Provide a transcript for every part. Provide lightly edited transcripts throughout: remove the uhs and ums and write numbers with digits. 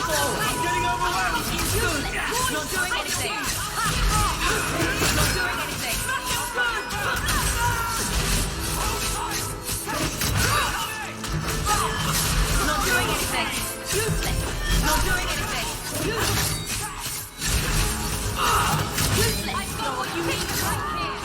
I'm getting overwhelmed! Not doing anything! Not doing anything! Not doing anything! Useless! Not doing anything! Useless! Useless! I got what you need right here!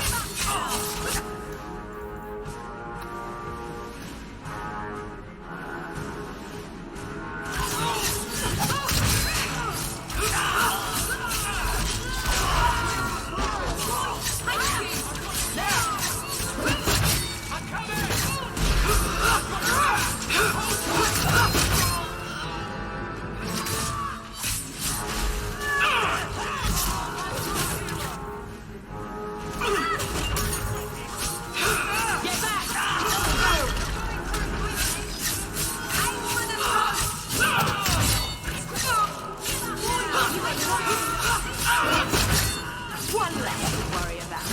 One less to worry about.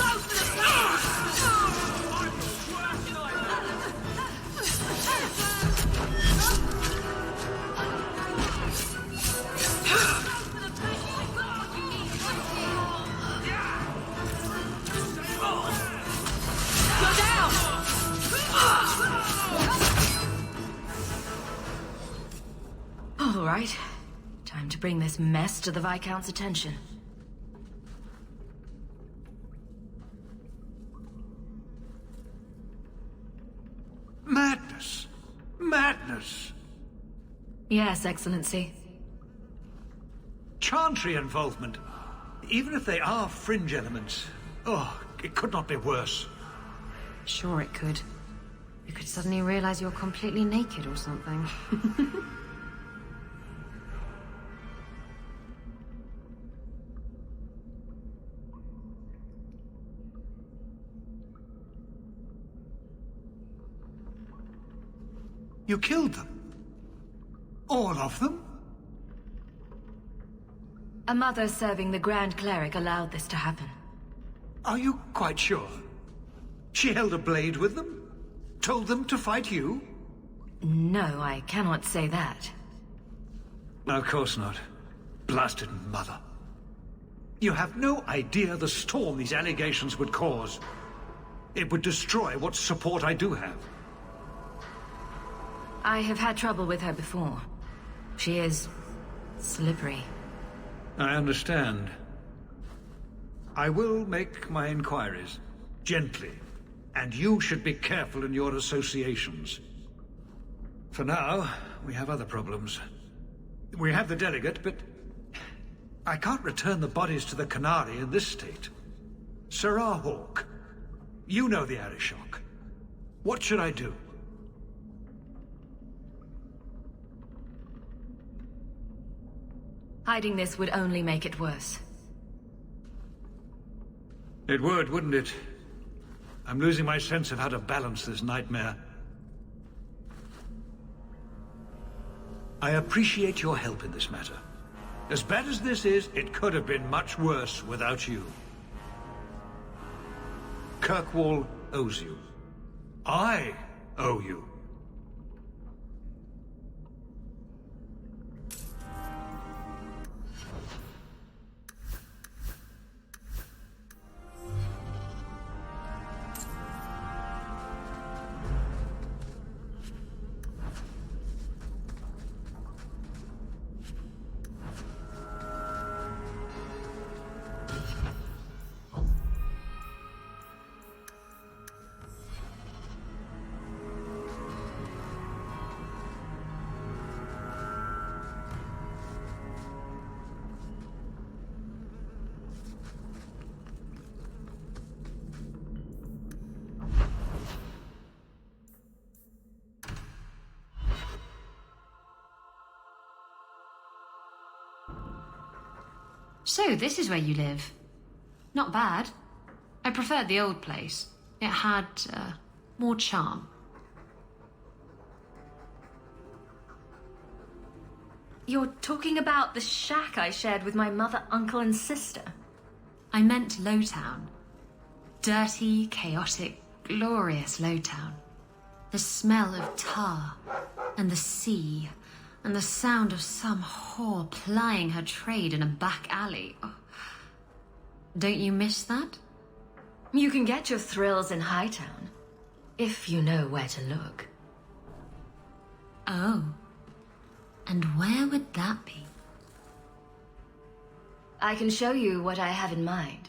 Go down! All right. Time to bring this mess to the Viscount's attention. Madness! Madness! Yes, Excellency. Chantry involvement. Even if they are fringe elements. Oh, it could not be worse. Sure it could. You could suddenly realize you're completely naked or something. You killed them? All of them? A mother serving the Grand Cleric allowed this to happen. Are you quite sure? She held a blade with them? Told them to fight you? No, I cannot say that. Of course not. Blasted mother. You have no idea the storm these allegations would cause. It would destroy what support I do have. I have had trouble with her before. She is slippery. I understand. I will make my inquiries. Gently. And you should be careful in your associations. For now, we have other problems. We have the delegate, but I can't return the bodies to the Canary in this state. Sirrah Hawke, you know the Arishok. What should I do? Hiding this would only make it worse. It would, wouldn't it? I'm losing my sense of how to balance this nightmare. I appreciate your help in this matter. As bad as this is, it could have been much worse without you. Kirkwall owes you. I owe you. So, this is where you live. Not bad. I preferred the old place. It had, more charm. You're talking about the shack I shared with my mother, uncle, and sister? I meant Lowtown. Dirty, chaotic, glorious Lowtown. The smell of tar, and the sea, And the sound of some whore plying her trade in a back alley. Oh. Don't you miss that? You can get your thrills in Hightown, if you know where to look. Oh. And where would that be? I can show you what I have in mind.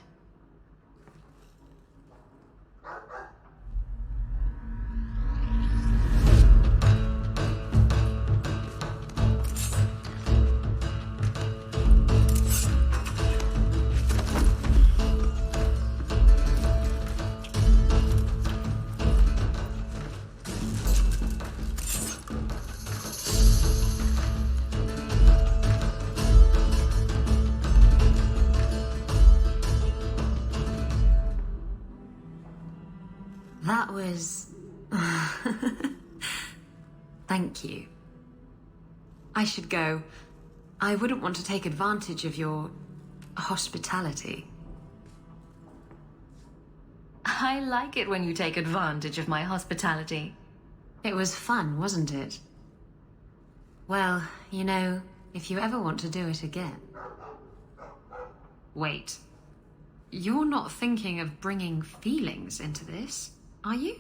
That was... Thank you. I should go. I wouldn't want to take advantage of your... hospitality. I like it when you take advantage of my hospitality. It was fun, wasn't it? Well, you know, if you ever want to do it again... Wait. You're not thinking of bringing feelings into this, are you?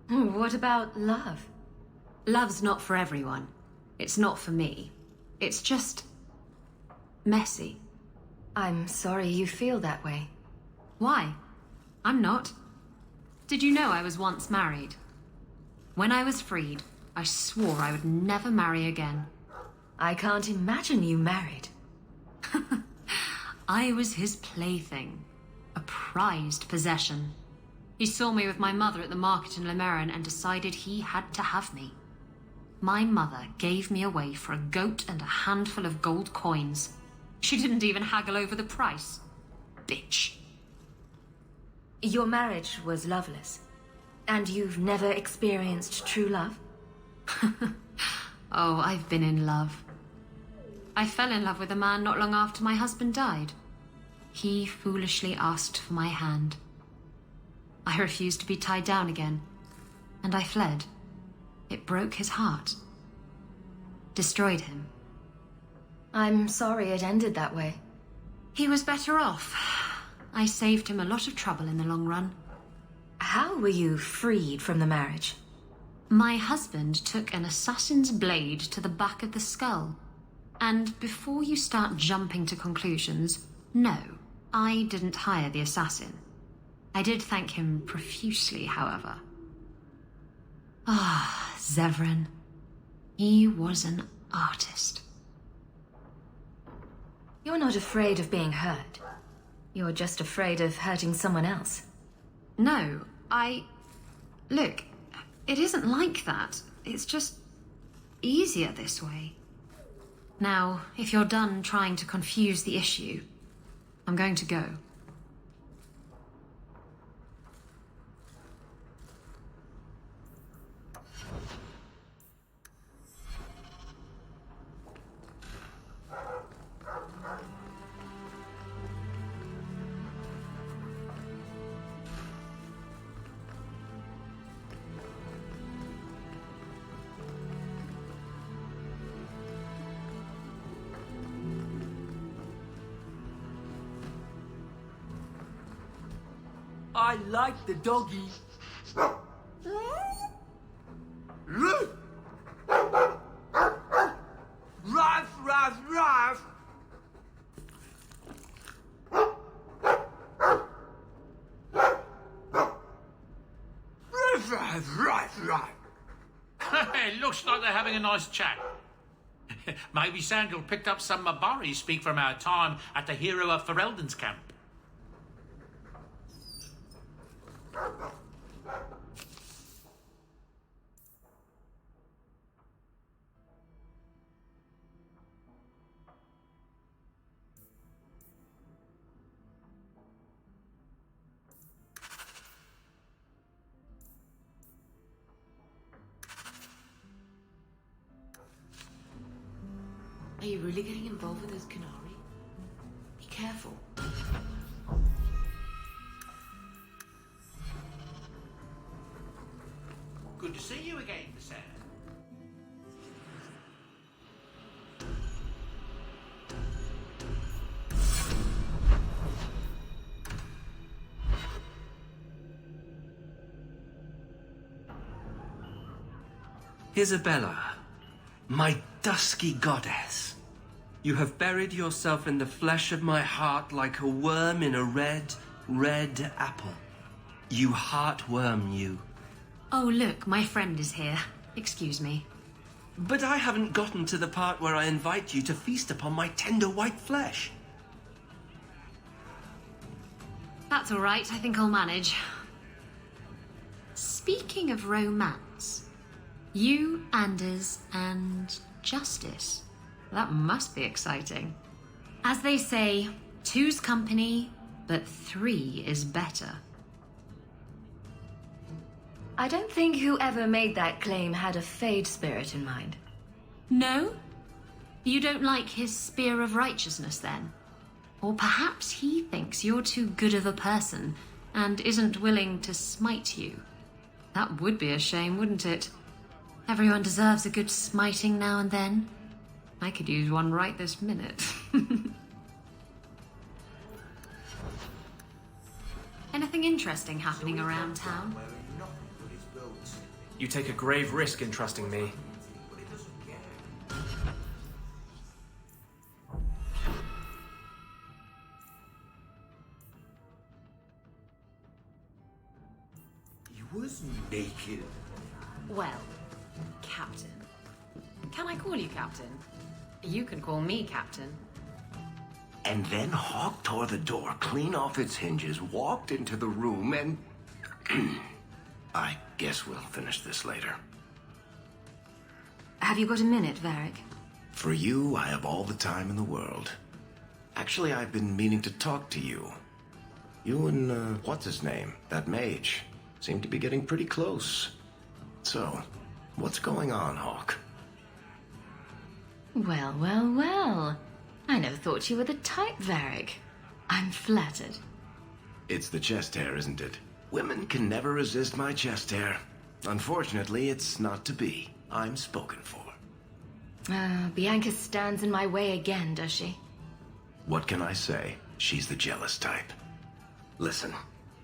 What about love? Love's not for everyone. It's not for me. It's just... messy. I'm sorry you feel that way. Why? I'm not. Did you know I was once married? When I was freed, I swore I would never marry again. I can't imagine you married. I was his plaything. A prized possession. He saw me with my mother at the market in Lemerin and decided he had to have me. My mother gave me away for a goat and a handful of gold coins. She didn't even haggle over the price. Bitch. Your marriage was loveless, and you've never experienced true love? Oh, I've been in love. I fell in love with a man not long after my husband died. He foolishly asked for my hand. I refused to be tied down again, and I fled. It broke his heart. Destroyed him. I'm sorry it ended that way. He was better off. I saved him a lot of trouble in the long run. How were you freed from the marriage? My husband took an assassin's blade to the back of the skull. And before you start jumping to conclusions, no, I didn't hire the assassin. I did thank him profusely, however. Ah, Zevran. He was an artist. You're not afraid of being hurt. You're just afraid of hurting someone else. No, Look, it isn't like that. It's just easier this way. Now, if you're done trying to confuse the issue, I'm going to go. I like the doggy. Ruff, ruff, ruff. Ruff, ruff, ruff, ruff. It looks like they're having a nice chat. Maybe Sandal picked up some Mabari speak from our time at the Hero of Ferelden's camp. Are you really getting involved with those Qunari? Be careful. Good to see you again, Sam. Isabella, my dusky goddess, you have buried yourself in the flesh of my heart like a worm in a red, red apple. You heartworm, you. Oh, look, my friend is here. Excuse me. But I haven't gotten to the part where I invite you to feast upon my tender white flesh. That's all right. I think I'll manage. Speaking of romance, you, Anders, and Justice. That must be exciting. As they say, two's company, but three is better. I don't think whoever made that claim had a Fade spirit in mind. No? You don't like his spear of righteousness, then? Or perhaps he thinks you're too good of a person and isn't willing to smite you. That would be a shame, wouldn't it? Everyone deserves a good smiting now and then. I could use one right this minute. Anything interesting happening around town? You take a grave risk in trusting me. He was naked. Well, Captain. Can I call you Captain? You can call me Captain. And then Hawk tore the door clean off its hinges, walked into the room, and... I guess we'll finish this later. Have you got a minute, Varric? For you, I have all the time in the world. Actually, I've been meaning to talk to you. You and, what's his name? That mage. Seem to be getting pretty close. So, what's going on, Hawk? Well, well, well. I never thought you were the type, Varric. I'm flattered. It's the chest hair, isn't it? Women can never resist my chest hair. Unfortunately, it's not to be. I'm spoken for. Bianca stands in my way again, does she? What can I say? She's the jealous type. Listen,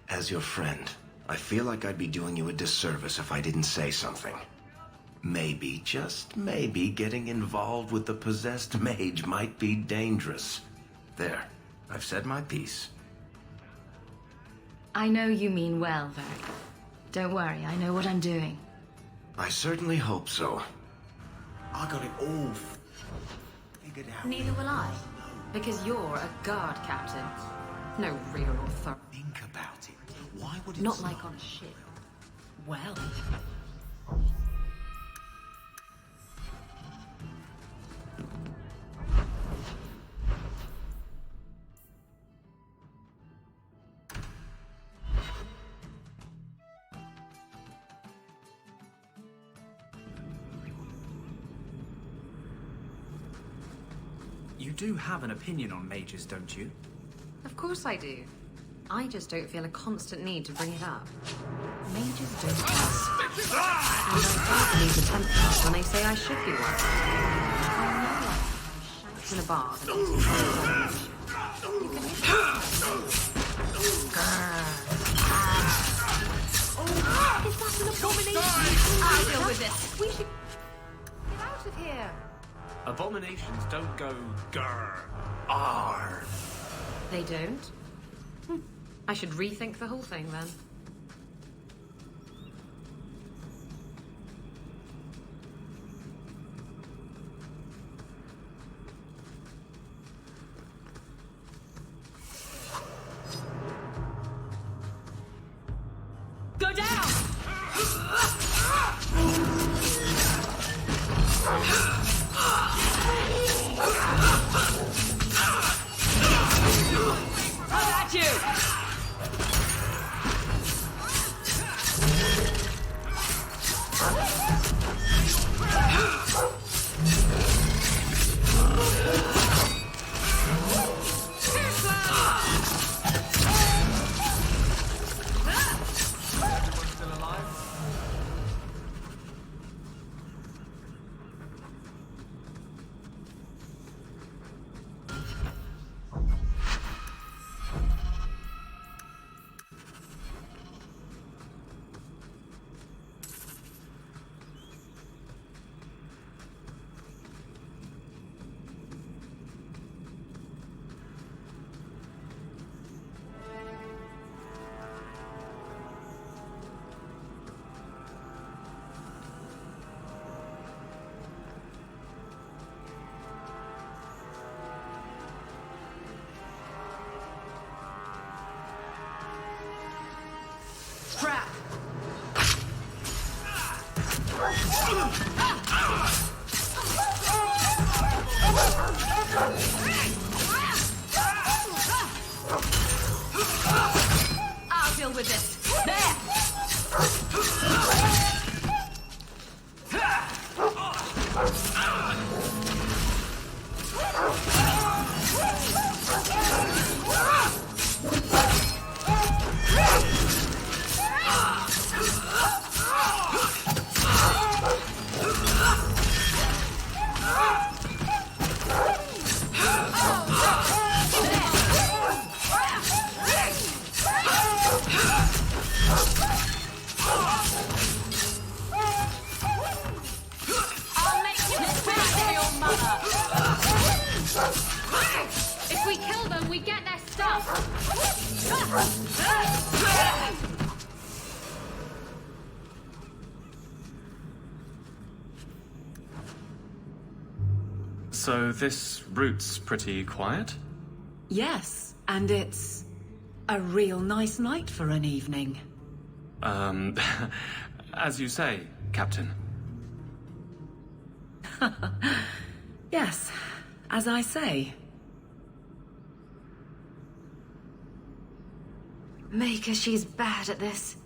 as your friend, I feel like I'd be doing you a disservice if I didn't say something. Maybe, just maybe, getting involved with the possessed mage might be dangerous. There, I've said my piece. I know you mean well, Varric. Don't worry, I know what I'm doing. I certainly hope so. I got it all figured out. Neither will I. Because you're a guard captain. No real authority. Think about it. Why would it Not like on a ship. Well... You do have an opinion on mages, don't you? Of course I do. I just don't feel a constant need to bring it up. Mages don't trust. And I don't believe the Templars when they say I should be one. I know I shanks in a bar than you Oh, is that an abomination? I'll deal with this. We should get out of here. Abominations don't go grr, arr. They don't? I should rethink the whole thing then. Go down! I'm at you! I'll deal with this. There! I'll make you pay for your mother. If we kill them, we get their stuff. So this route's pretty quiet? Yes, and it's a real nice night for an evening. As you say, Captain. Yes, as I say. Maker, she's bad at this.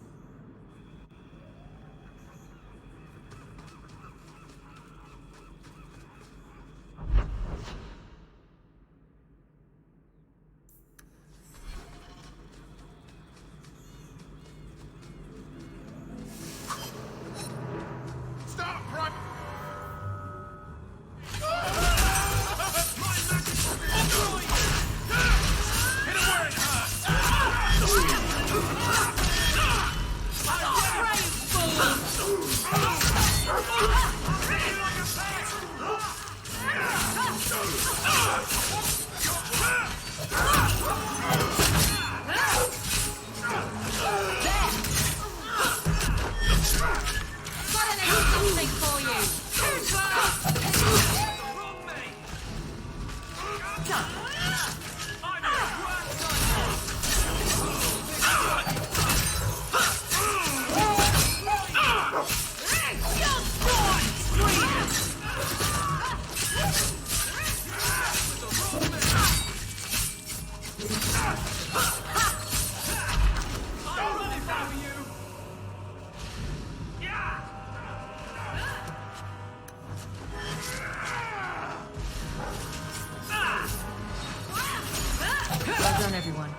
Well done, everyone.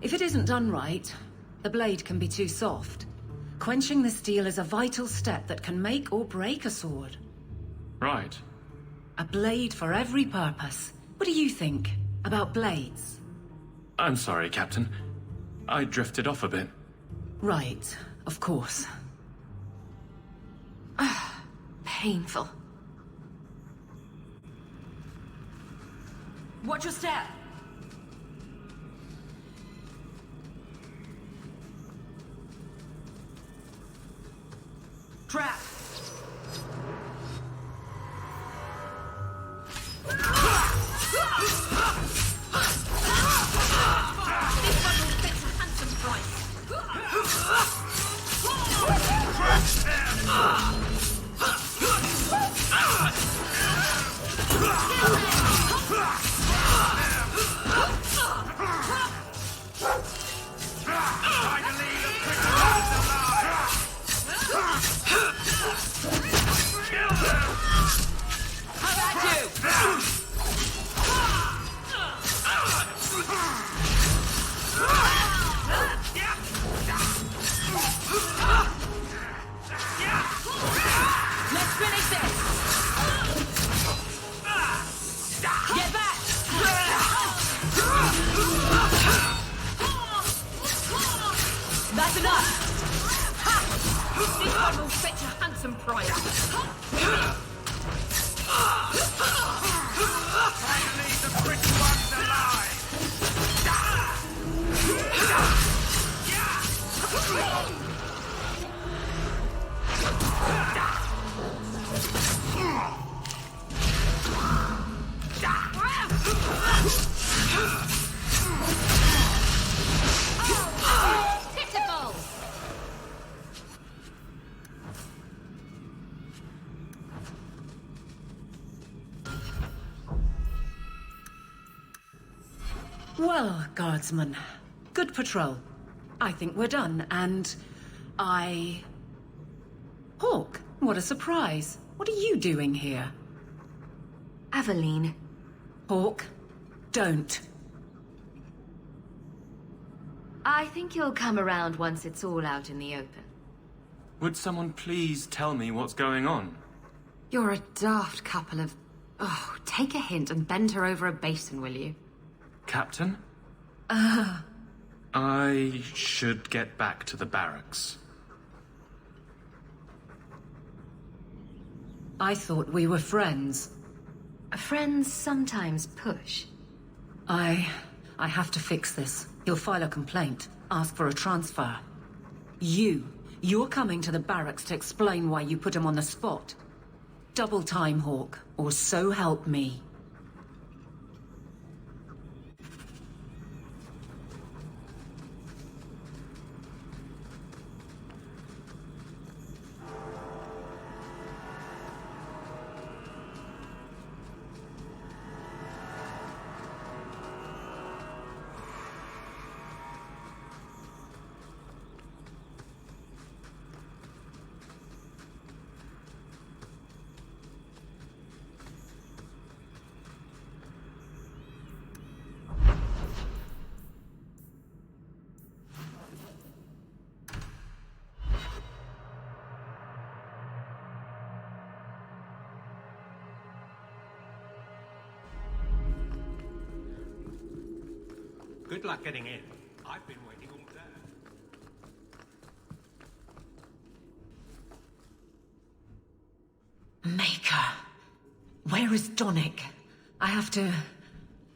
If it isn't done right, the blade can be too soft. Quenching the steel is a vital step that can make or break a sword. Right. A blade for every purpose. What do you think about blades? I'm sorry, Captain. I drifted off a bit. Right, of course. Painful. Watch your step! Trap! That's enough! Ha! This one will fetch a handsome price. Finally, the pretty one's alive! Well, guardsman, good patrol. I think we're done, and Hawke, what a surprise. What are you doing here? Aveline. Hawke, don't. I think you'll come around once it's all out in the open. Would someone please tell me what's going on? You're a daft couple of... Oh, take a hint and bend her over a basin, will you? Captain? I should get back to the barracks. I thought we were friends. Friends sometimes push. I have to fix this. He'll file a complaint, ask for a transfer. You're coming to the barracks to explain why you put him on the spot. Double time, Hawke, or so help me. Good luck getting in. I've been waiting all day. Maker. Where is Donnic? I have to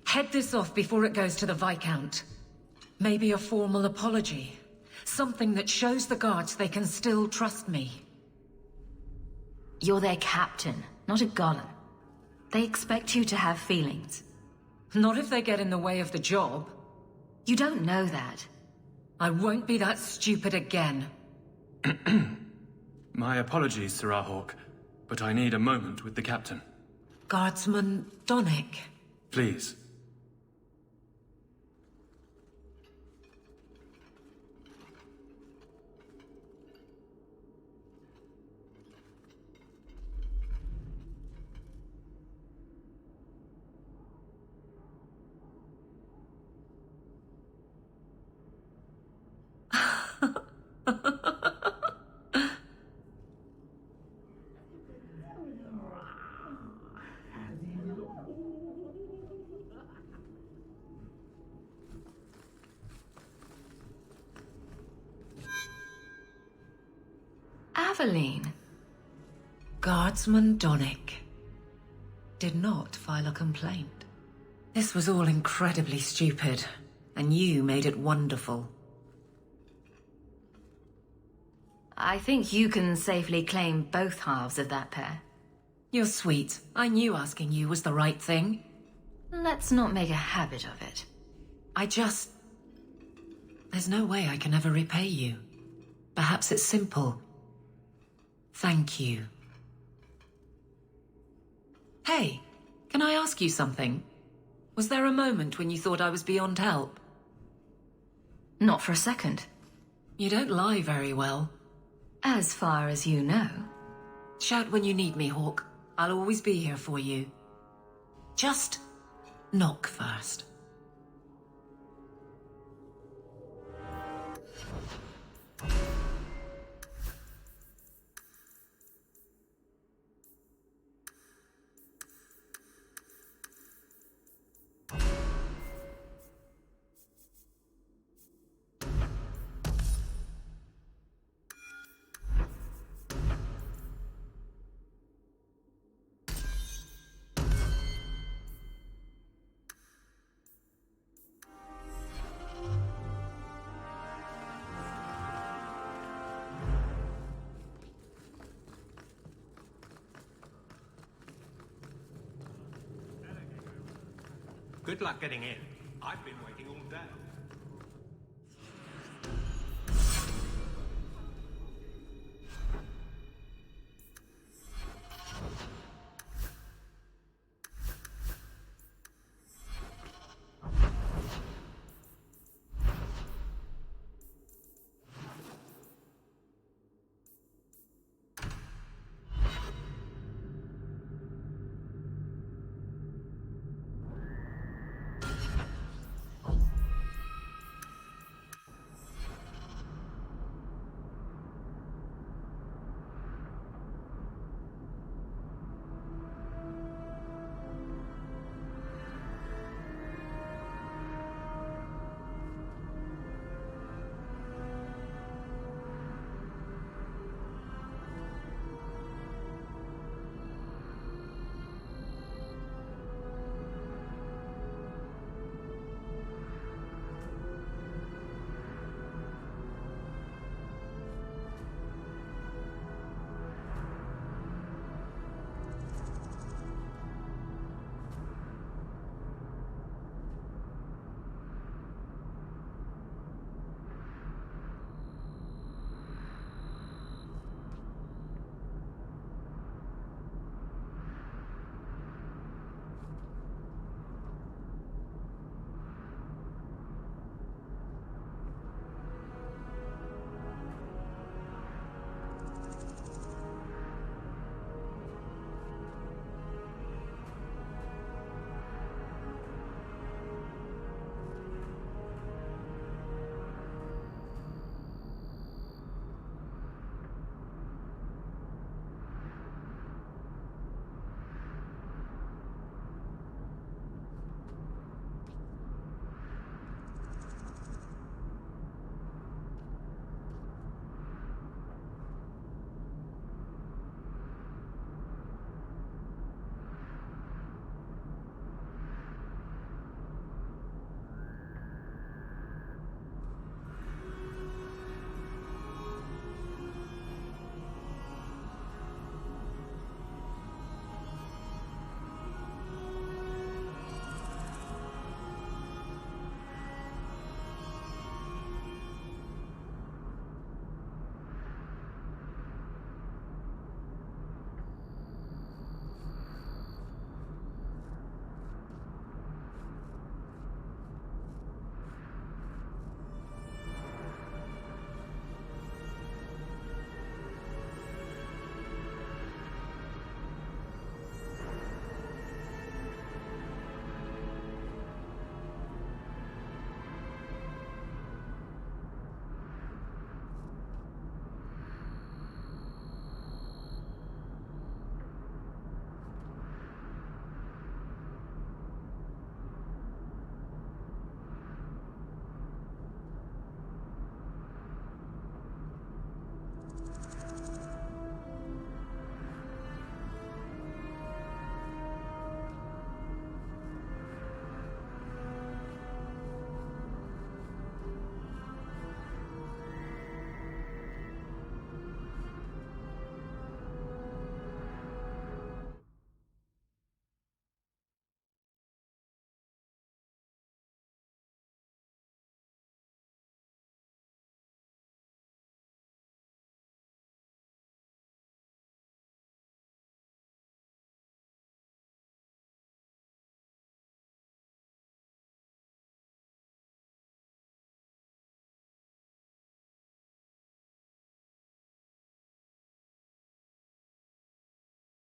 head this off before it goes to the Viscount. Maybe a formal apology. Something that shows the guards they can still trust me. You're their captain, not a golem. They expect you to have feelings. Not if they get in the way of the job. You don't know that. I won't be that stupid again. My apologies, Sirrah Hawke, but I need a moment with the captain. Guardsman Donnic. Please. Aveline. Guardsman Donnic did not file a complaint. This was all incredibly stupid, and you made it wonderful. I think you can safely claim both halves of that pair. You're sweet. I knew asking you was the right thing. Let's not make a habit of it. There's no way I can ever repay you. Perhaps it's simple. Thank you. Hey, can I ask you something? Was there a moment when you thought I was beyond help? Not for a second. You don't lie very well. As far as you know. Shout when you need me, Hawke. I'll always be here for you. Just knock first. Good luck getting in. I've been waiting all day.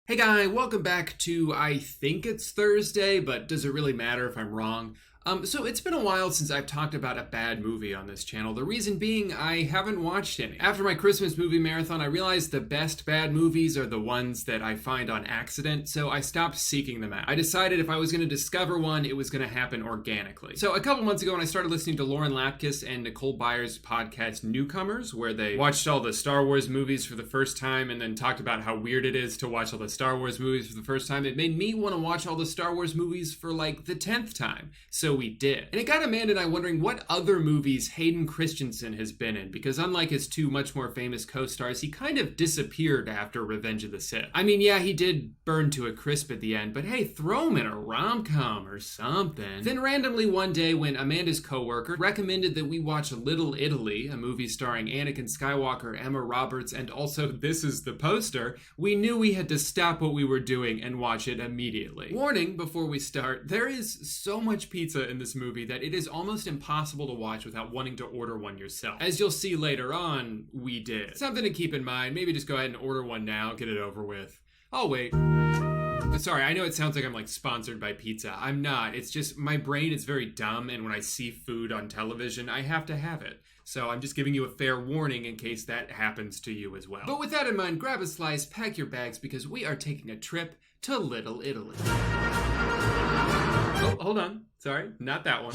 Hey guy, welcome back to, I think it's Thursday, but does it really matter if I'm wrong? So it's been a while since I've talked about a bad movie on this channel. The reason being, I haven't watched any. After my Christmas movie marathon, I realized the best bad movies are the ones that I find on accident, so I stopped seeking them out. I decided if I was going to discover one, it was going to happen organically. So a couple months ago when I started listening to Lauren Lapkus and Nicole Byers' podcast Newcomers, where they watched all the Star Wars movies for the first time and then talked about how weird it is to watch all the Star Wars movies for the first time, it made me want to watch all the Star Wars movies for like the 10th time. So we did. And it got Amanda and I wondering what other movies Hayden Christensen has been in, because unlike his two much more famous co-stars, he kind of disappeared after Revenge of the Sith. I mean, yeah, he did burn to a crisp at the end, but hey, throw him in a rom-com or something. Then randomly one day when Amanda's co-worker recommended that we watch Little Italy, a movie starring Anakin Skywalker, Emma Roberts, and also This Is the Poster, we knew we had to stop what we were doing and watch it immediately. Warning before we start, there is so much pizza in this movie that it is almost impossible to watch without wanting to order one yourself. As you'll see later on, we did. Something to keep in mind, maybe just go ahead and order one now, get it over with. I'll wait. Sorry, I know it sounds like I'm like sponsored by pizza. I'm not. It's just my brain is very dumb, and when I see food on television, I have to have it. So I'm just giving you a fair warning in case that happens to you as well. But with that in mind, grab a slice, pack your bags, because we are taking a trip to Little Italy. Oh, hold on. Sorry, not that one.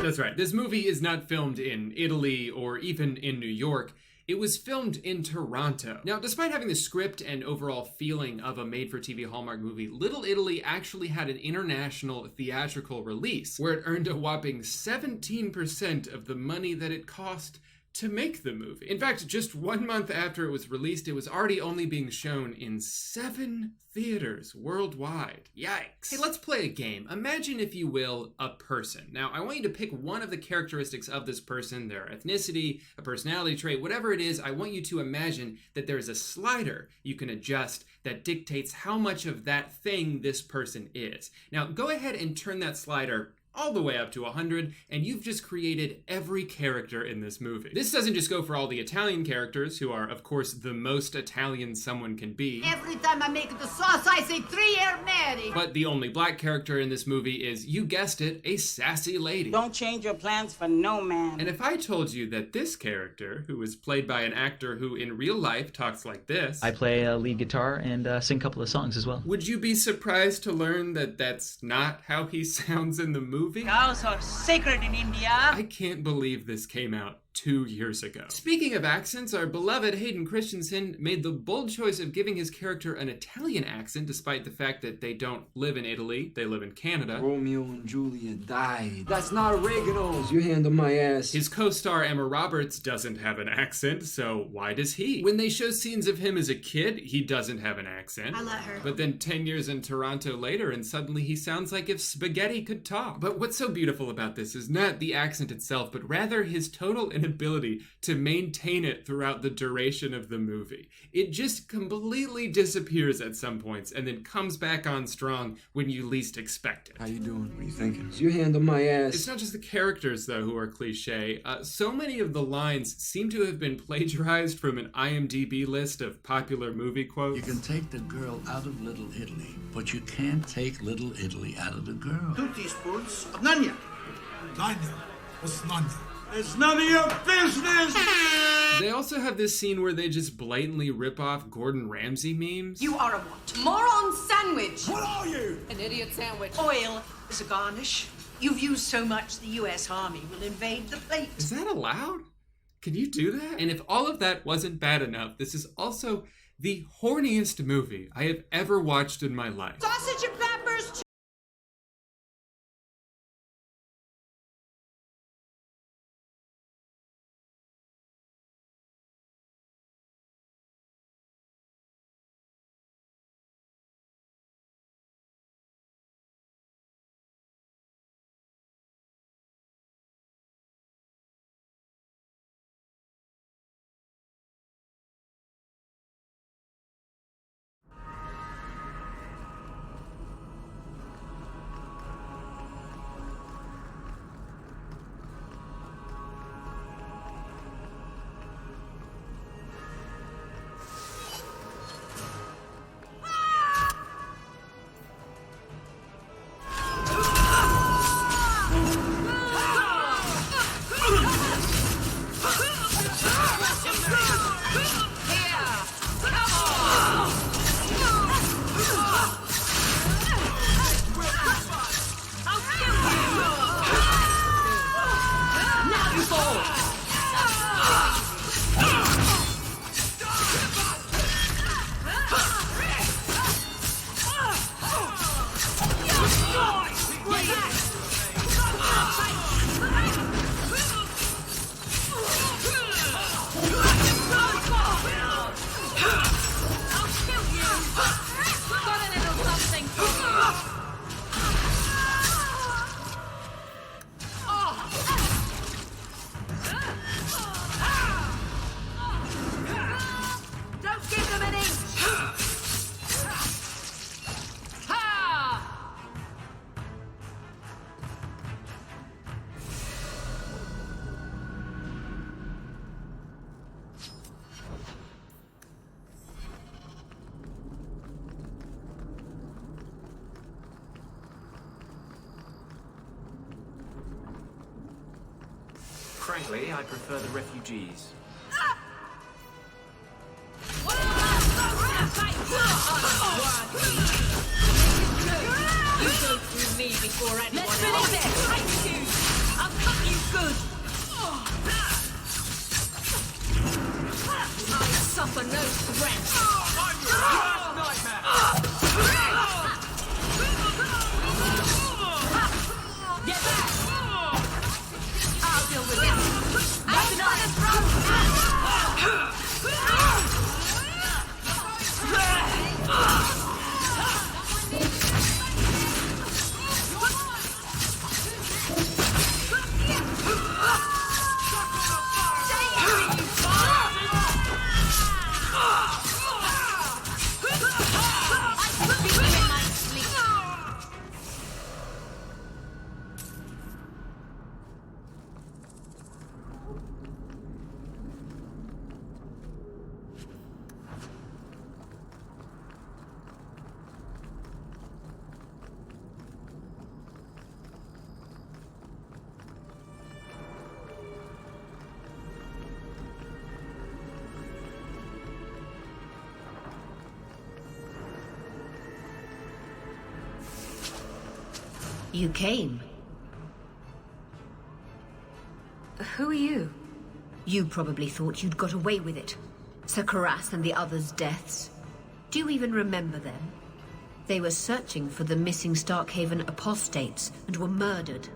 That's right. This movie is not filmed in Italy or even in New York. It was filmed in Toronto. Now, despite having the script and overall feeling of a made-for-TV Hallmark movie, Little Italy actually had an international theatrical release, where it earned a whopping 17% of the money that it cost to make the movie. In fact, just 1 month after it was released, it was already only being shown in 7 theaters worldwide. Yikes. Hey, let's play a game. Imagine, if you will, a person. Now, I want you to pick one of the characteristics of this person, their ethnicity, a personality trait, whatever it is. I want you to imagine that there's a slider you can adjust that dictates how much of that thing this person is. Now, go ahead and turn that slider all the way up to 100, and you've just created every character in this movie. This doesn't just go for all the Italian characters, who are, of course, the most Italian someone can be. Every time I make the sauce, I say 3 Mary. But the only black character in this movie is, you guessed it, a sassy lady. Don't change your plans for no man. And if I told you that this character, who is played by an actor who in real life talks like this... I play lead guitar and sing a couple of songs as well. Would you be surprised to learn that that's not how he sounds in the movie? Cows are sacred in India. I can't believe this came out 2 years ago. Speaking of accents, our beloved Hayden Christensen made the bold choice of giving his character an Italian accent, despite the fact that they don't live in Italy, they live in Canada. Romeo and Juliet died. That's not oregano. You handle my ass. His co-star Emma Roberts doesn't have an accent, so why does he? When they show scenes of him as a kid, he doesn't have an accent. I let her. But then 10 years in Toronto later, and suddenly he sounds like if spaghetti could talk. But what's so beautiful about this is not the accent itself, but rather his total inability to maintain it throughout the duration of the movie. It just completely disappears at some points and then comes back on strong when you least expect it. How you doing? What are you thinking? You handle my ass. It's not just the characters, though, who are cliche. So many of the lines seem to have been plagiarized from an IMDb list of popular movie quotes. You can take the girl out of Little Italy, but you can't take Little Italy out of the girl. 2 teaspoons of Nanya. Nanya? What's Nanya? It's none of your business! They also have this scene where they just blatantly rip off Gordon Ramsay memes. You are a what? Moron sandwich. What are you? An idiot sandwich. Oil is a garnish. You've used so much the U.S. Army will invade the plate. Is that allowed? Can you do that? And if all of that wasn't bad enough, this is also the horniest movie I have ever watched in my life. Sausage and peppers. Frankly, I prefer the refugees. You go through me before anyone else. I'll cut you good. I suffer no threat. I'm your worst nightmare. Get back! I'll deal with this. I'm not as You came. Who are you? You probably thought you'd got away with it. Sir Karas and the others' deaths. Do you even remember them? They were searching for the missing Starkhaven apostates and were murdered.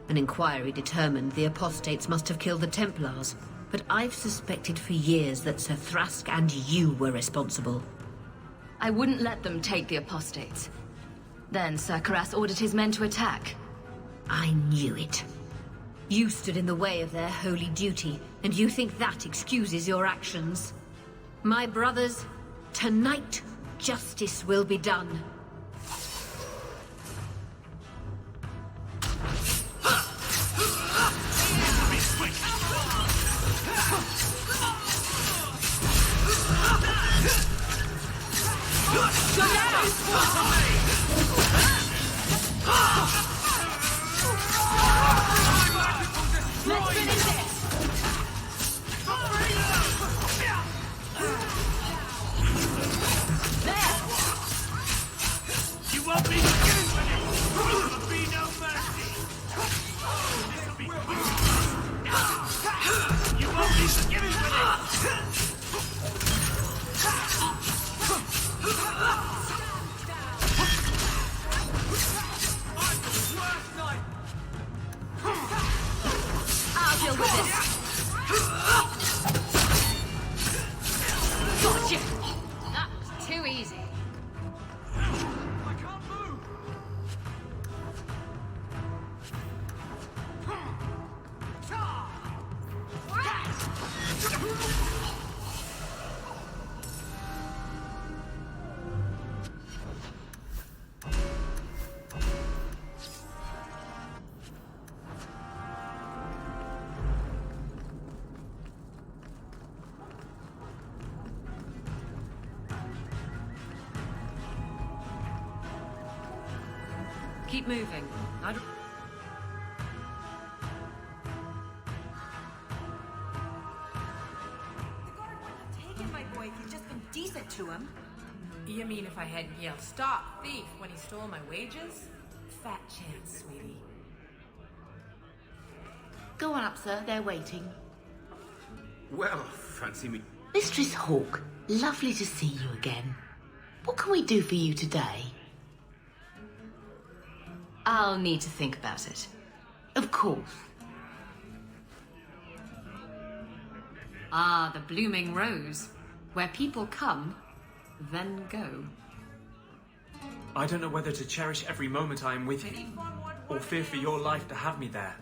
An inquiry determined the apostates must have killed the Templars, but I've suspected for years that Sir Thrask and you were responsible. I wouldn't let them take the apostates. Then Sir Karas ordered his men to attack. I knew it. You stood in the way of their holy duty, and you think that excuses your actions. My brothers, tonight, justice will be done. Let's finish this! There! You won't be forgiven with it! There'll be no mercy! This'll be quick! You won't be forgiven with it! I'll deal with this. Gotcha! That was too easy. I can't move! Keep moving. I don't... The guard wouldn't have taken my boy if you'd just been decent to him. You mean if I hadn't yelled, "Stop, thief," when he stole my wages? Fat chance, sweetie. Go on up, sir. They're waiting. Well, fancy me. Mistress Hawke, lovely to see you again. What can we do for you today? I'll need to think about it. Of course. Ah, the blooming rose. Where people come, then go. I don't know whether to cherish every moment I am with you, or fear for your life to have me there.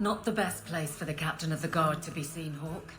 Not the best place for the captain of the guard to be seen, Hawke.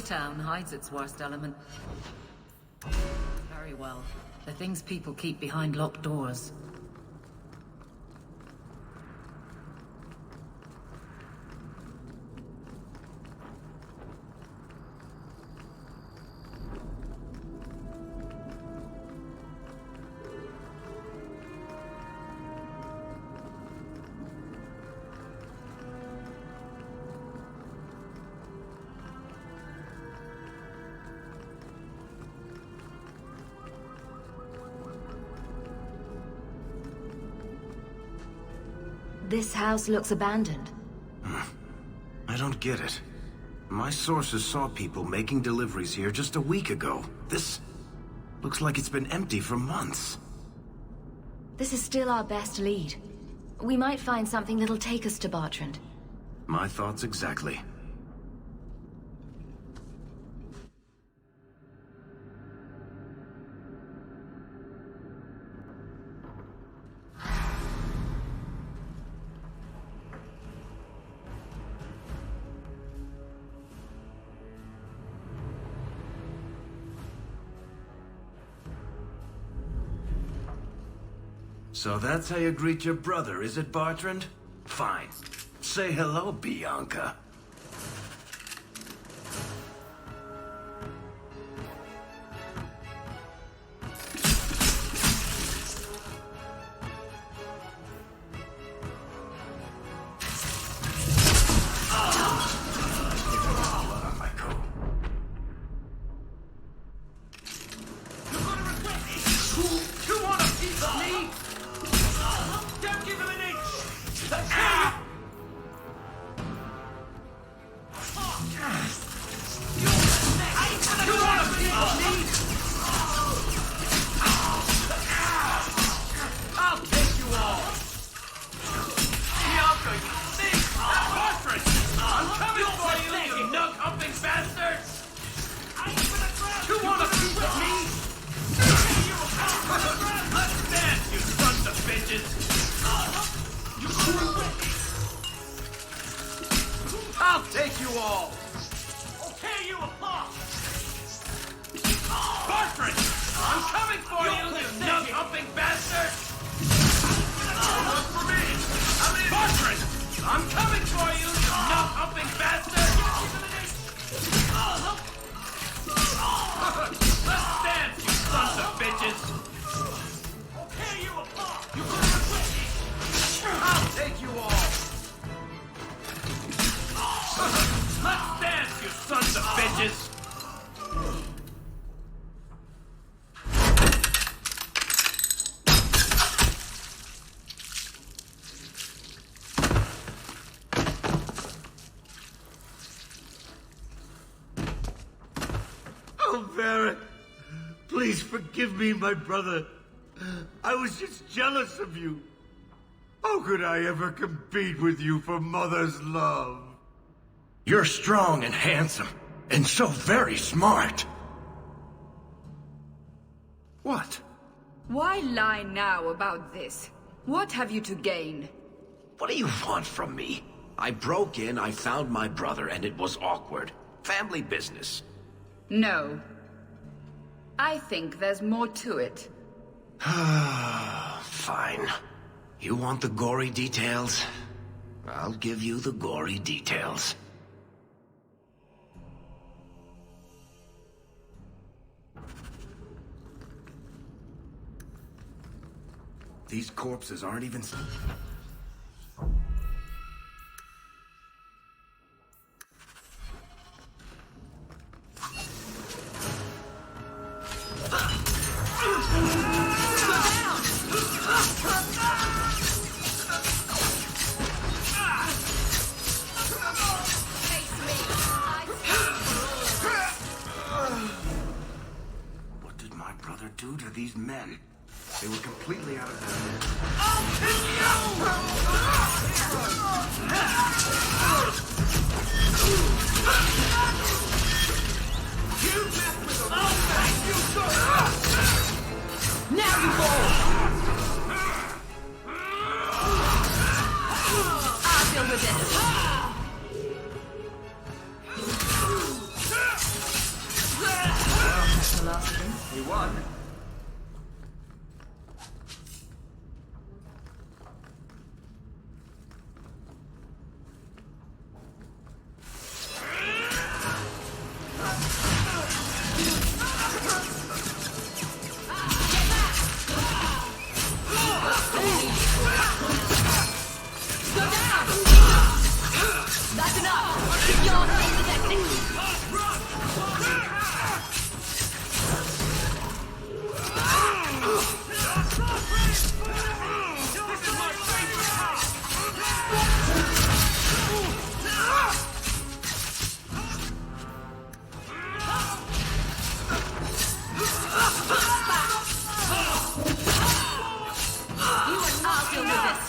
Hightown hides its worst element. Very well. The things people keep behind locked doors. This house looks abandoned. I don't get it. My sources saw people making deliveries here just a week ago. This looks like it's been empty for months. This is still our best lead. We might find something that'll take us to Bartrand. My thoughts exactly. So that's how you greet your brother, is it, Bartrand? Fine. Say hello, Bianca. I'll take you all! I'll tear you apart! Bartrand! I'm coming for you, you nug-humping bastard! One for me! Bartrand! I'm coming for you, you nug-humping bastard! Let's dance, you sons of bitches! I'll tear you apart! You couldn't quit me! I'll take you all! Let's dance, you sons of bitches! Oh, Varric, please forgive me, my brother. I was just jealous of you. How could I ever compete with you for Mother's love? You're strong and handsome, and so very smart. What? Why lie now about this? What have you to gain? What do you want from me? I broke in, I found my brother, and it was awkward. Family business. No. I think there's more to it. Fine. You want the gory details? I'll give you the gory details. These corpses aren't even... What did my brother do to these men? They were completely out of their heads. Now you fall! I'll deal with it. the last of them. We won. That's enough! Keep your face to destiny! I'll deal with this.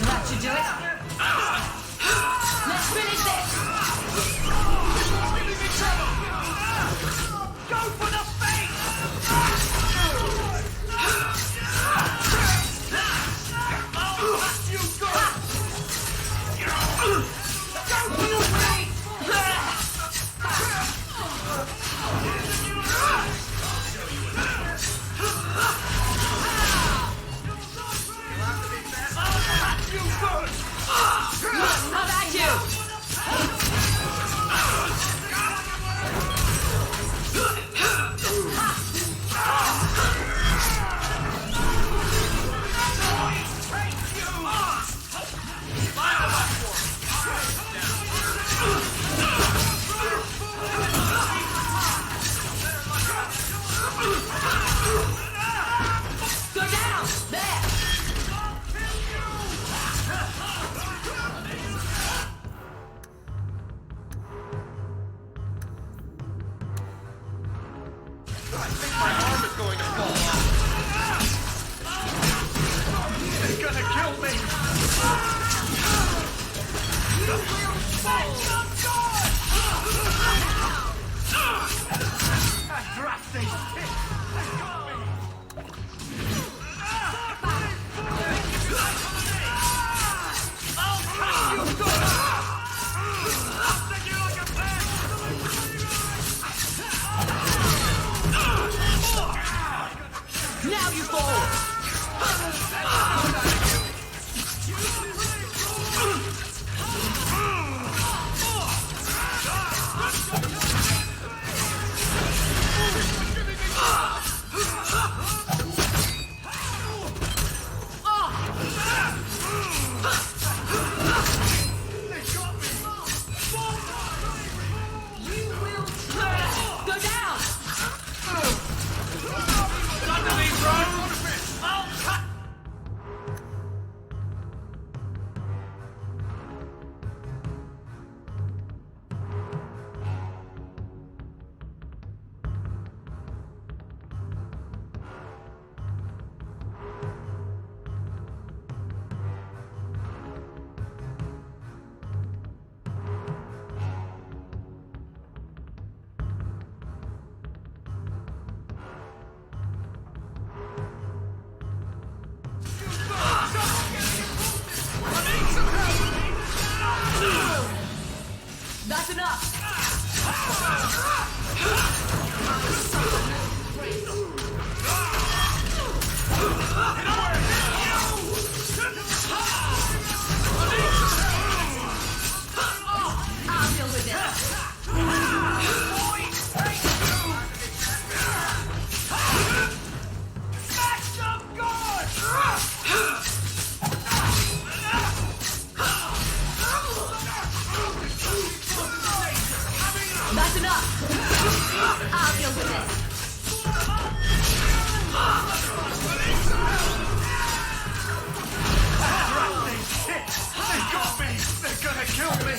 That should do it. Let's finish this. Go for the face! How about you? Go down! There! My arm is going to fall off. It's gonna kill me. That drastic hit has got me. I'll cut you good. I'll stick you like a peg. Now you fall! Go down! Under me, bro. I'll cut. That's enough! I'll deal with this. Smash some good. That's enough! I'll deal with this. Shit! They got me! They're gonna kill me!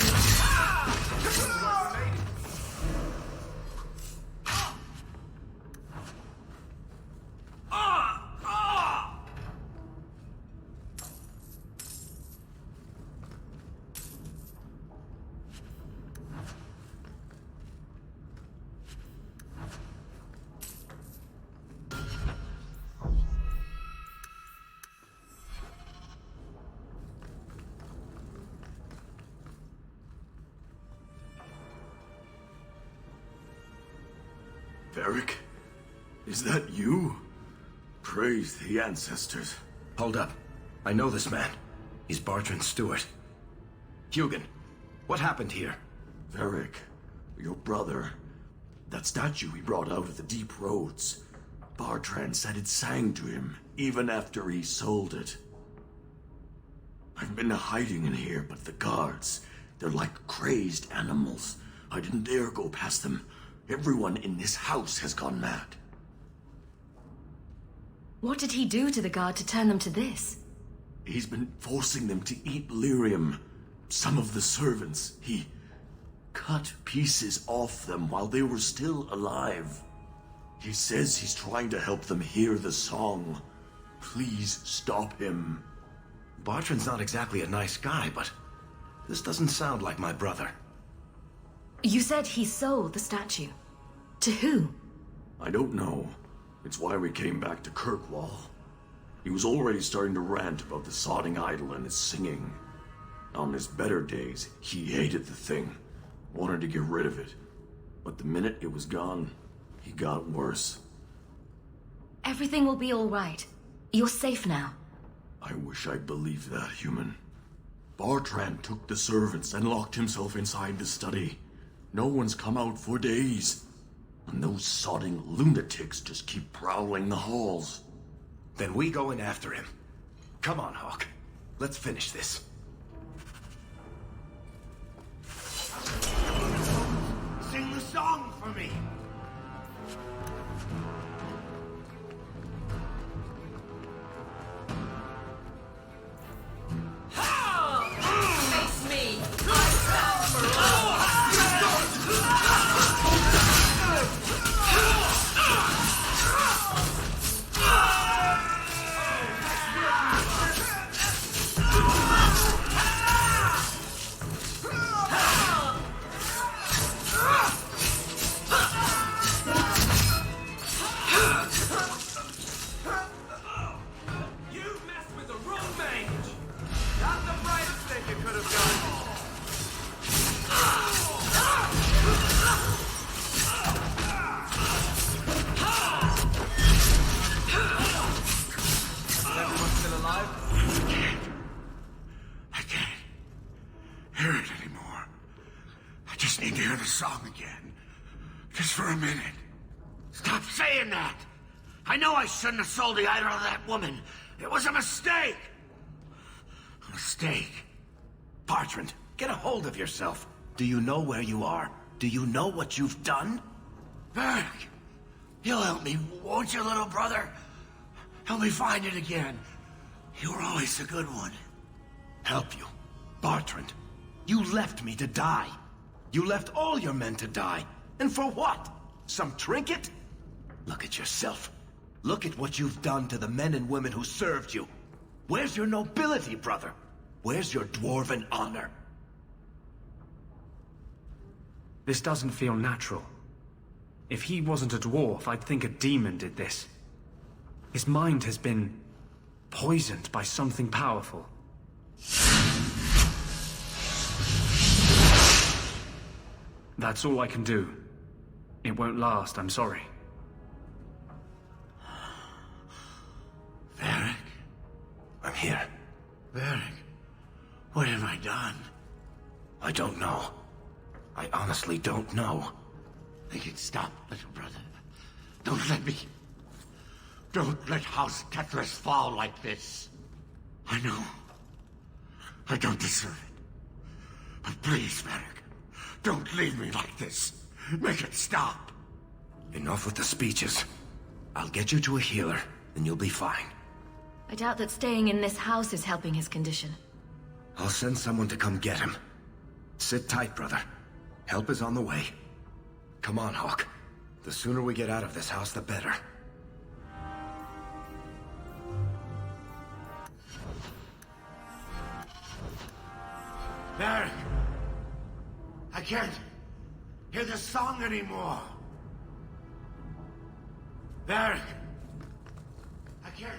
Varric? Is that you? Praise the ancestors. Hold up. I know this man. He's Bartrand Stewart. Hugin, what happened here? Varric, your brother. That statue he brought out of the deep roads. Bartrand said it sang to him, even after he sold it. I've been hiding in here, but the guards, they're like crazed animals. I didn't dare go past them. Everyone in this house has gone mad. What did he do to the guard to turn them to this? He's been forcing them to eat lyrium. Some of the servants, he cut pieces off them while they were still alive. He says he's trying to help them hear the song. Please stop him. Bartrand's not exactly a nice guy, but this doesn't sound like my brother. You said he sold the statue. To who? I don't know. It's why we came back to Kirkwall. He was already starting to rant about the sodding idol and its singing. On his better days, he hated the thing. Wanted to get rid of it. But the minute it was gone, he got worse. Everything will be all right. You're safe now. I wish I believed that, human. Bartrand took the servants and locked himself inside the study. No one's come out for days. And those sodding lunatics just keep prowling the halls. Then we go in after him. Come on, Hawke. Let's finish this. Sing the song for me. Face me! I fell for all! Hear it anymore. I just need to hear the song again. Just for a minute. Stop saying that! I know I shouldn't have sold the idol to that woman. It was a mistake! A mistake. Bartrand, get a hold of yourself. Do you know where you are? Do you know what you've done? Varric, you'll help me, won't you, little brother? Help me find it again. You were always a good one. Help you? Bartrand, you left me to die. You left all your men to die. And for what? Some trinket? Look at yourself. Look at what you've done to the men and women who served you. Where's your nobility, brother? Where's your dwarven honor? This doesn't feel natural. If he wasn't a dwarf, I'd think a demon did this. His mind has been poisoned by something powerful. That's all I can do. It won't last, I'm sorry. Varric? I'm here. Varric, what have I done? I don't know. I honestly don't know. Make it stop, little brother. Don't let House Kethris fall like this. I know. I don't deserve it. But please, Varric, don't leave me like this. Make it stop. Enough with the speeches. I'll get you to a healer, and you'll be fine. I doubt that staying in this house is helping his condition. I'll send someone to come get him. Sit tight, brother. Help is on the way. Come on, Hawke. The sooner we get out of this house, the better. Varric! I can't hear the song anymore. Varric! I can't...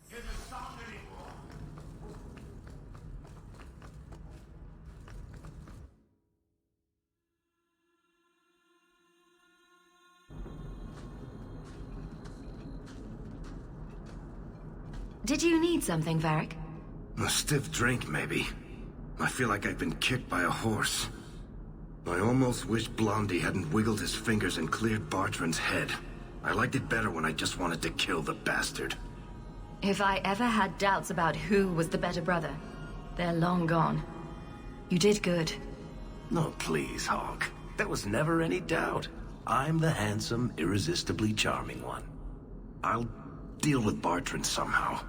hear the song anymore. Did you need something, Varric? A stiff drink, maybe. I feel like I've been kicked by a horse. I almost wish Blondie hadn't wiggled his fingers and cleared Bartrand's head. I liked it better when I just wanted to kill the bastard. If I ever had doubts about who was the better brother, they're long gone. You did good. No, please, Hawk. There was never any doubt. I'm the handsome, irresistibly charming one. I'll deal with Bartrand somehow.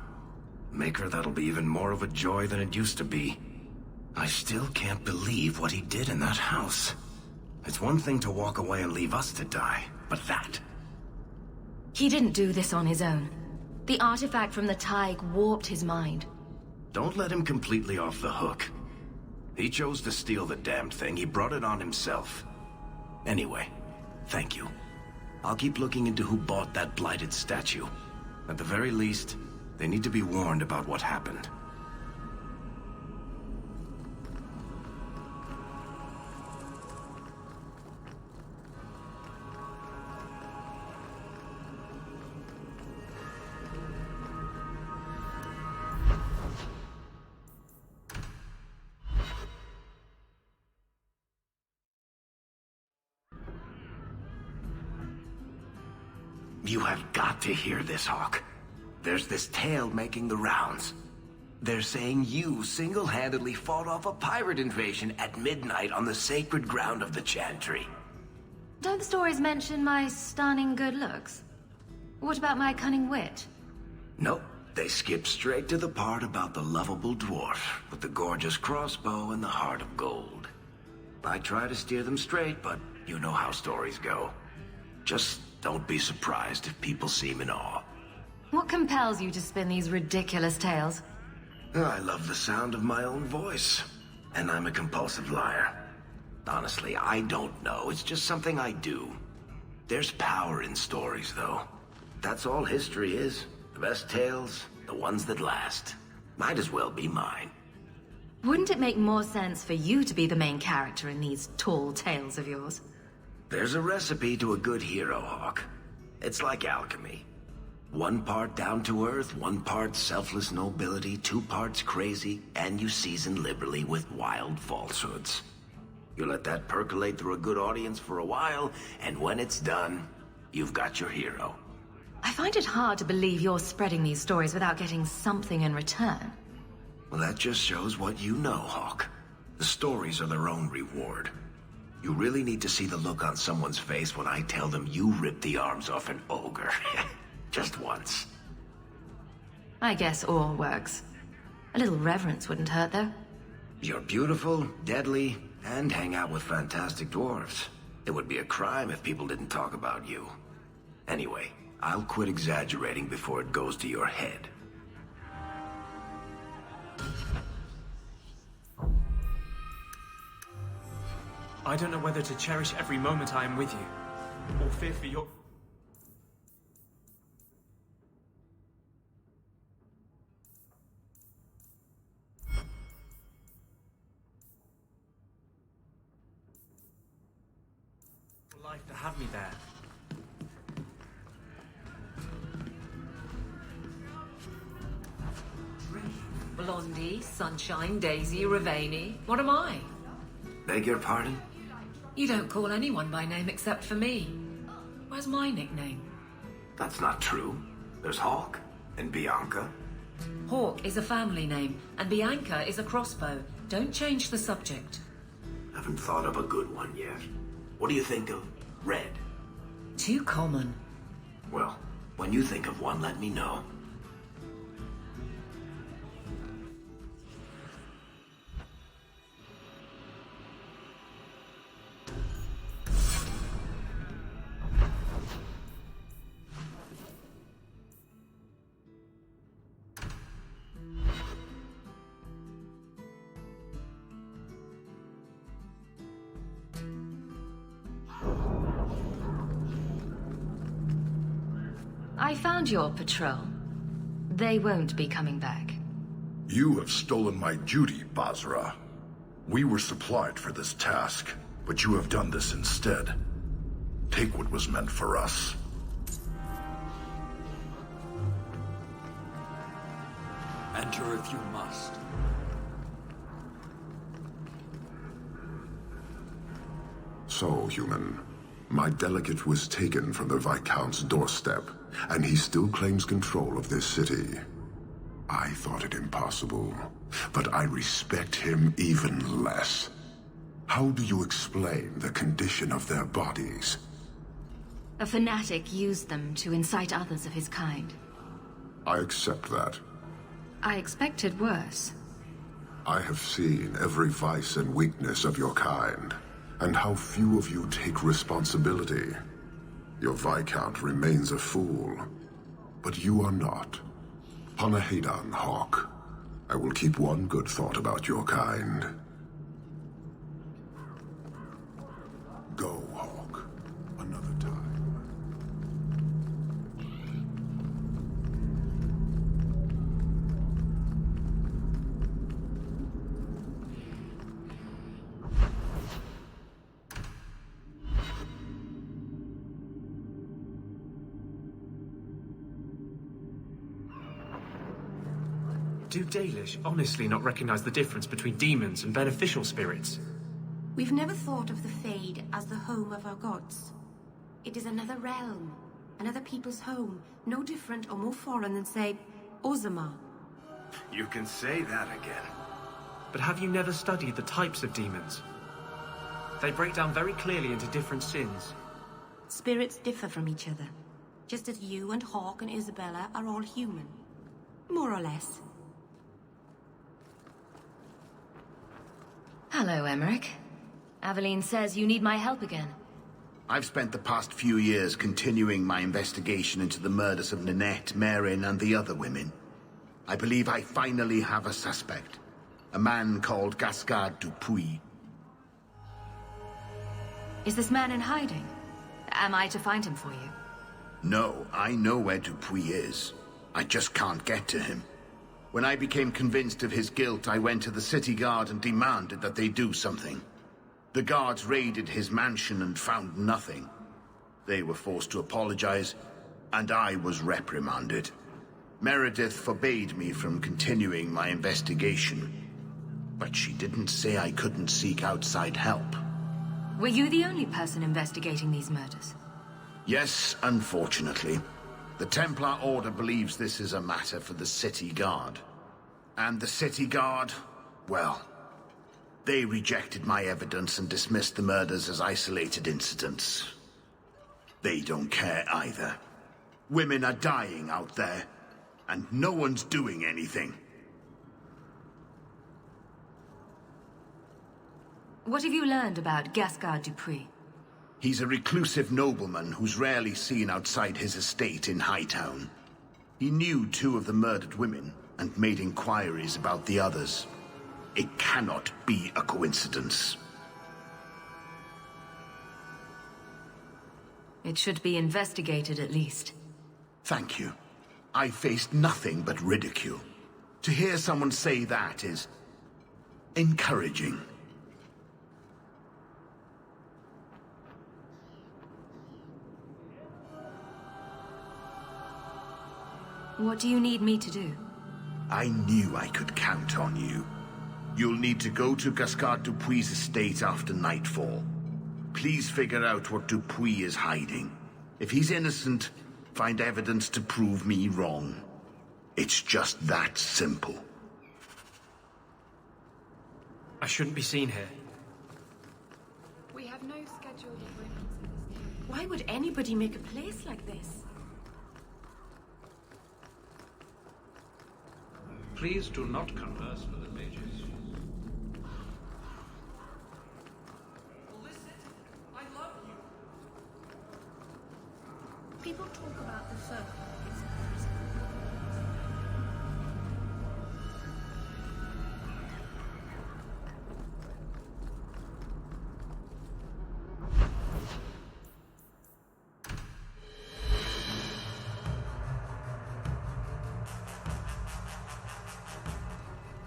Make her that'll be even more of a joy than it used to be. I still can't believe what he did in that house. It's one thing to walk away and leave us to die, but that... He didn't do this on his own. The artifact from the Taig warped his mind. Don't let him completely off the hook. He chose to steal the damned thing. He brought it on himself. Anyway, thank you. I'll keep looking into who bought that blighted statue. At the very least, they need to be warned about what happened. You have got to hear this, Hawk. There's this tale making the rounds. They're saying you single-handedly fought off a pirate invasion at midnight on the sacred ground of the Chantry. Don't the stories mention my stunning good looks? What about my cunning wit? Nope. They skip straight to the part about the lovable dwarf with the gorgeous crossbow and the heart of gold. I try to steer them straight, but you know how stories go. Just don't be surprised if people seem in awe. What compels you to spin these ridiculous tales? I love the sound of my own voice, and I'm a compulsive liar. Honestly, I don't know. It's just something I do. There's power in stories, though. That's all history is. The best tales, the ones that last. Might as well be mine. Wouldn't it make more sense for you to be the main character in these tall tales of yours? There's a recipe to a good hero, Hawk. It's like alchemy. 1 part down to earth, 1 part selfless nobility, 2 parts crazy, and you season liberally with wild falsehoods. You let that percolate through a good audience for a while, and when it's done, you've got your hero. I find it hard to believe you're spreading these stories without getting something in return. Well, that just shows what you know, Hawk. The stories are their own reward. You really need to see the look on someone's face when I tell them you ripped the arms off an ogre. Just once. I guess all works. A little reverence wouldn't hurt, though. You're beautiful, deadly, and hang out with fantastic dwarves. It would be a crime if people didn't talk about you. Anyway, I'll quit exaggerating before it goes to your head. I don't know whether to cherish every moment I am with you, or fear for your... life to have me there. Blondie, Sunshine, Daisy, Ravani. What am I? Beg your pardon? You don't call anyone by name except for me. Where's my nickname? That's not true. There's Hawk and Bianca. Hawk is a family name, and Bianca is a crossbow. Don't change the subject. Haven't thought of a good one yet. What do you think of Red? Too common. Well, when you think of one, let me know. I found your patrol. They won't be coming back. You have stolen my duty, Basra. We were supplied for this task, but you have done this instead. Take what was meant for us. Enter if you must. So, human, my delegate was taken from the Viscount's doorstep, and he still claims control of this city. I thought it impossible, but I respect him even less. How do you explain the condition of their bodies? A fanatic used them to incite others of his kind. I accept that. I expected worse. I have seen every vice and weakness of your kind, and how few of you take responsibility. Your Viscount remains a fool, but you are not. Panahedon, Hawk. I will keep one good thought about your kind. Go, Hawk. Another time. Do Dalish honestly not recognize the difference between demons and beneficial spirits? We've never thought of the Fade as the home of our gods. It is another realm, another people's home, no different or more foreign than, say, Orzammar. You can say that again. But have you never studied the types of demons? They break down very clearly into different sins. Spirits differ from each other, just as you and Hawk and Isabella are all human. More or less. Hello, Emmerich. Aveline says you need my help again. I've spent the past few years continuing my investigation into the murders of Ninette, Merrin, and the other women. I believe I finally have a suspect. A man called Gascard Dupuis. Is this man in hiding? Am I to find him for you? No, I know where Dupuis is. I just can't get to him. When I became convinced of his guilt, I went to the city guard and demanded that they do something. The guards raided his mansion and found nothing. They were forced to apologize, and I was reprimanded. Meredith forbade me from continuing my investigation. But she didn't say I couldn't seek outside help. Were you the only person investigating these murders? Yes, unfortunately. The Templar Order believes this is a matter for the City Guard. And the City Guard, well, they rejected my evidence and dismissed the murders as isolated incidents. They don't care either. Women are dying out there, and no one's doing anything. What have you learned about Gascard Dupuis? He's a reclusive nobleman who's rarely seen outside his estate in Hightown. He knew 2 of the murdered women and made inquiries about the others. It cannot be a coincidence. It should be investigated at least. Thank you. I faced nothing but ridicule. To hear someone say that is encouraging. What do you need me to do? I knew I could count on you. You'll need to go to Gascard Dupuis' estate after nightfall. Please figure out what Dupuis is hiding. If he's innocent, find evidence to prove me wrong. It's just that simple. I shouldn't be seen here. We have no scheduled appointments at this time. Why would anybody make a place like this? Please do not converse with the mages. People talk about the fur.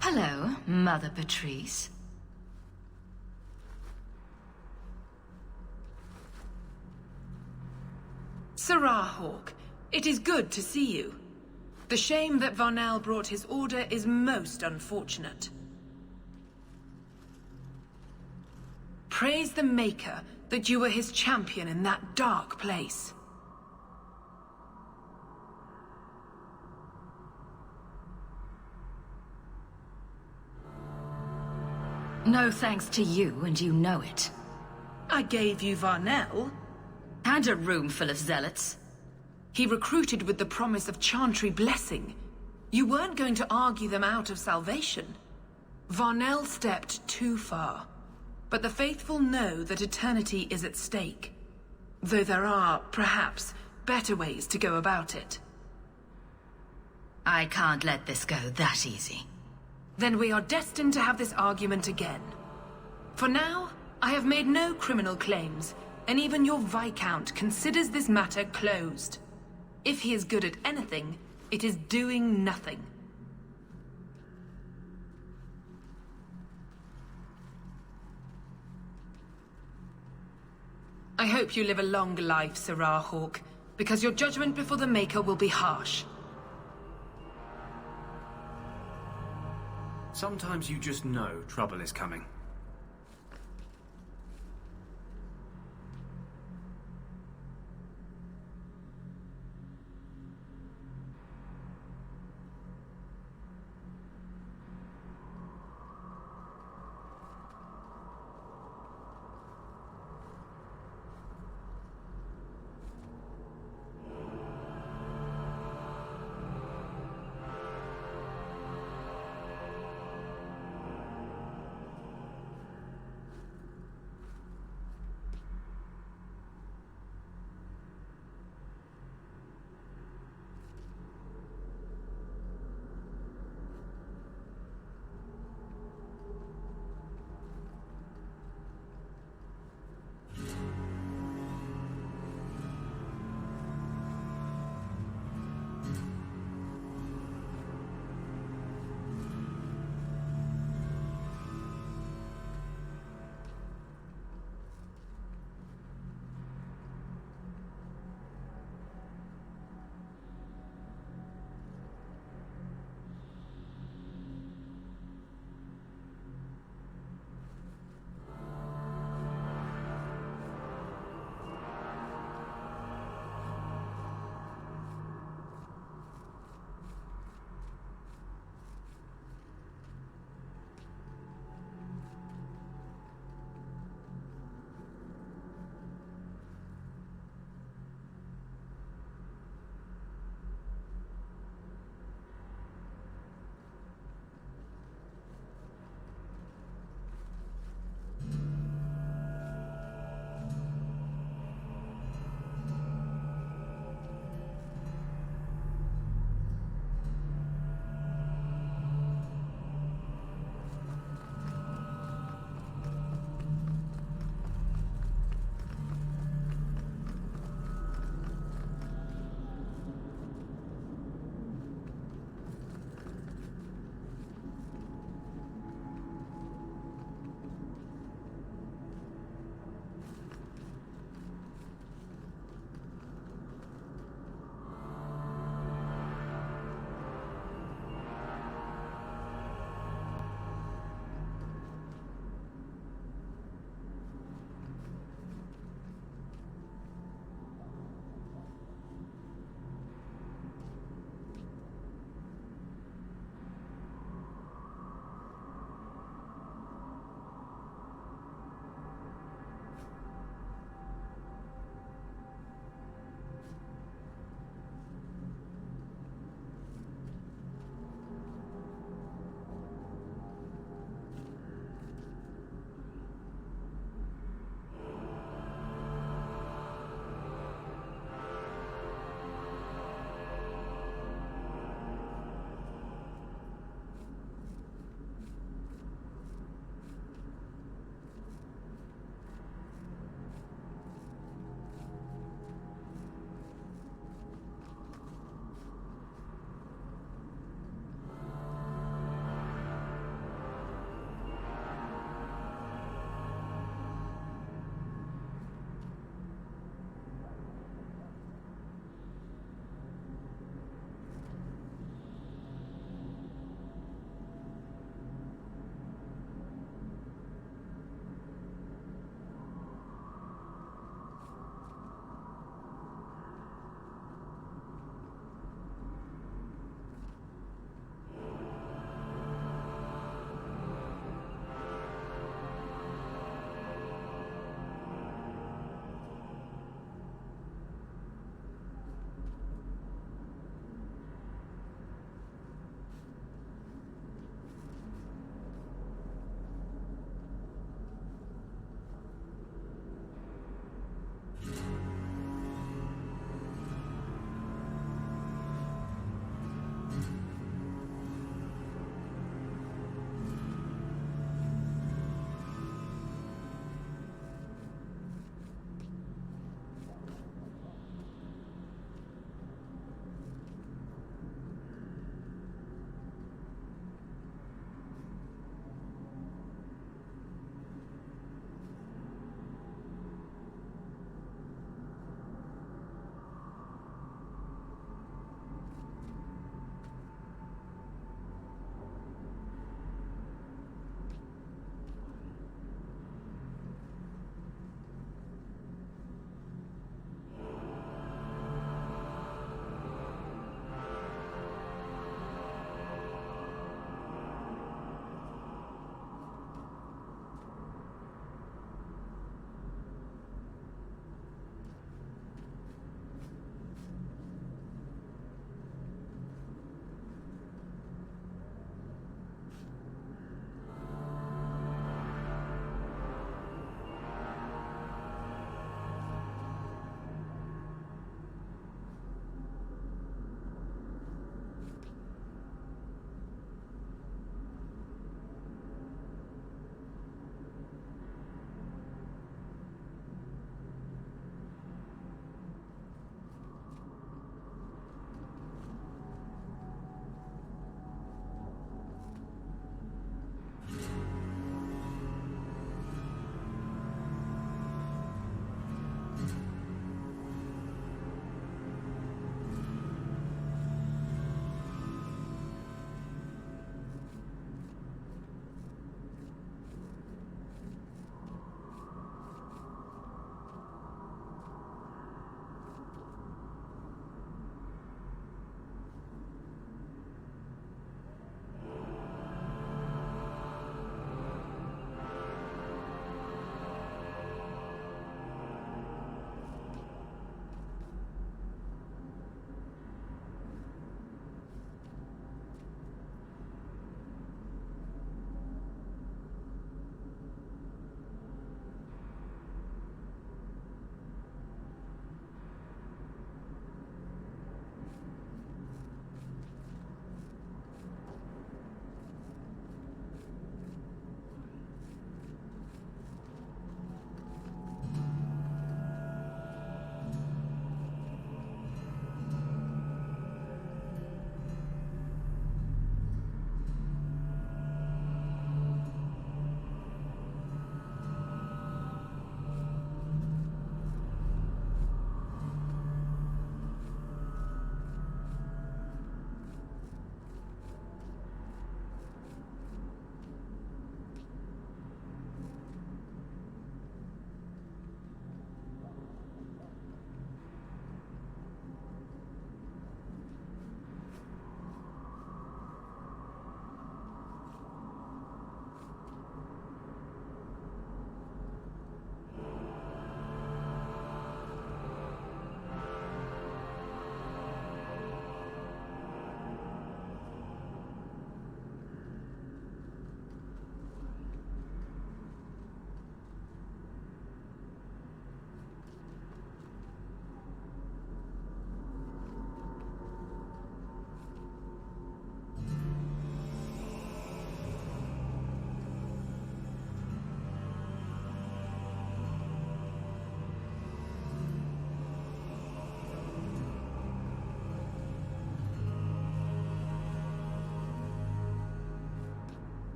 Hello, Mother Patrice. Sarah Hawk, it is good to see you. The shame that Varnell brought his order is most unfortunate. Praise the Maker that you were his champion in that dark place. No thanks to you, and you know it. I gave you Varnell. And a room full of zealots. He recruited with the promise of Chantry blessing. You weren't going to argue them out of salvation. Varnell stepped too far. But the faithful know that eternity is at stake. Though there are, perhaps, better ways to go about it. I can't let this go that easy. Then we are destined to have this argument again. For now, I have made no criminal claims, and even your Viscount considers this matter closed. If he is good at anything, it is doing nothing. I hope you live a long life, Serah Hawke, because your judgment before the Maker will be harsh. Sometimes you just know trouble is coming.